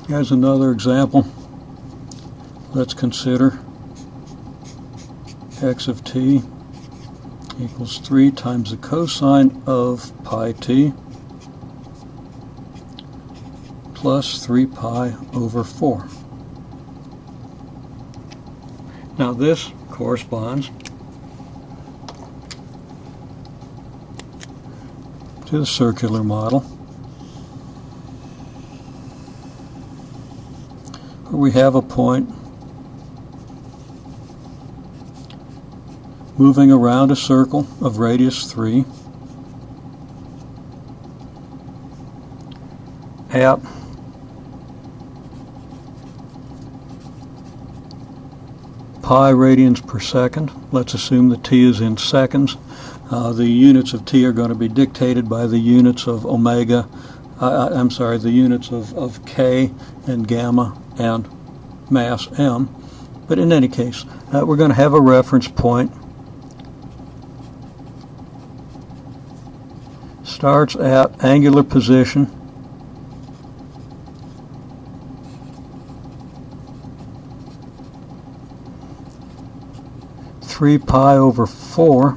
As another example, let's consider x of t equals 3 times the cosine of pi t plus 3 pi over 4. Now this corresponds to the circular model, where we have a point moving around a circle of radius 3 at pi radians per second. Let's assume that t is in seconds. The units of t are going to be dictated by the units of omega, the units of k and gamma and mass m. But in any case, we're going to have a reference point. Starts at angular position (3 pi over 4)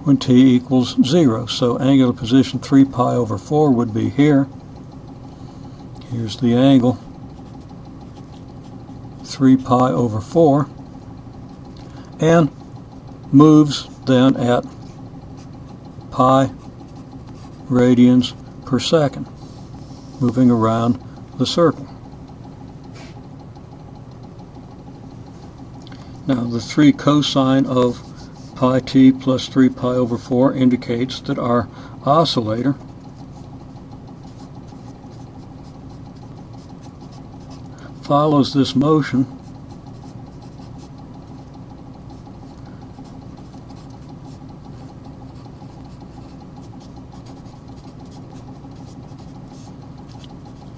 when t equals 0. So angular position 3 pi over 4 would be here. Here's the angle, 3 pi over 4, and moves then at pi radians per second, moving around the circle. Now the 3 cosine of pi t plus 3 pi over 4 indicates that our oscillator follows this motion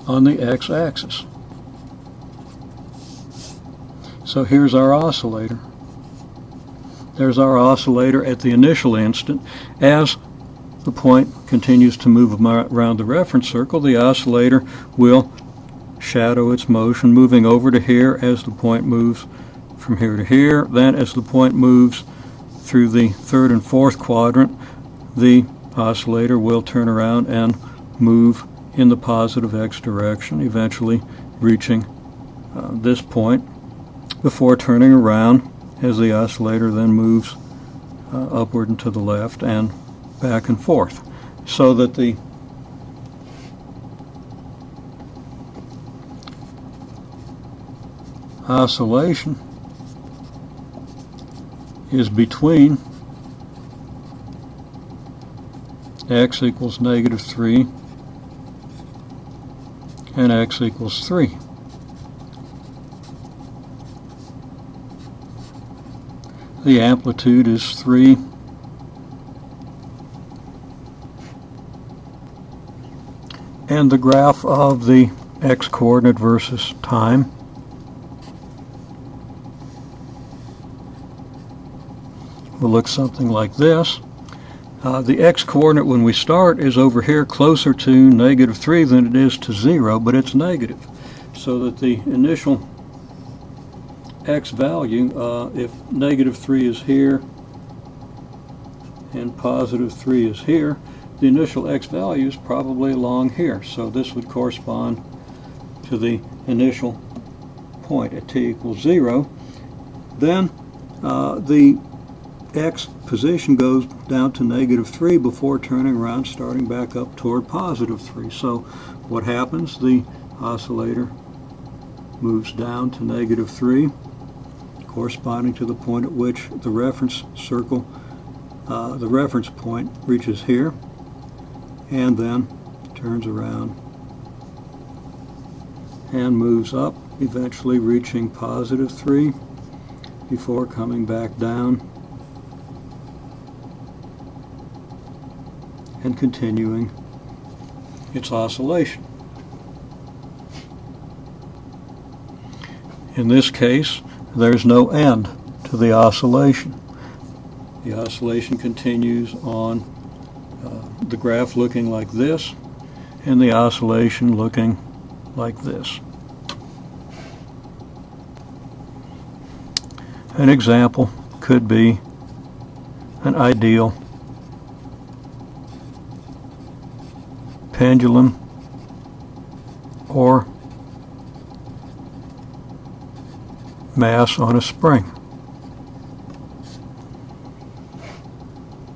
on the x-axis. So here's our oscillator. There's our oscillator at the initial instant. As the point continues to move around the reference circle, the oscillator will shadow its motion, moving over to here as the point moves from here to here. Then as the point moves through the third and fourth quadrant, the oscillator will turn around and move in the positive x direction, eventually reaching this point before turning around as the oscillator then moves upward and to the left and back and forth, so that the oscillation is between x equals -3 and x equals 3. The amplitude is 3 and the graph of the x-coordinate versus time will look something like this. The x-coordinate when we start is over here closer to -3 than it is to 0, but it's negative, so that the initial x value, if -3 is here and +3 is here, the initial x value is probably along here. So this would correspond to the initial point at t equals 0. Then the x position goes down to -3 before turning around, starting back up toward +3. So what happens? The oscillator moves down to -3, corresponding to the point at which the reference circle, the reference point, reaches here, and then turns around and moves up, eventually reaching +3 before coming back down and continuing its oscillation. In this case, there's no end to the oscillation. The oscillation continues on the graph looking like this and the oscillation looking like this. An example could be an ideal pendulum or mass on a spring.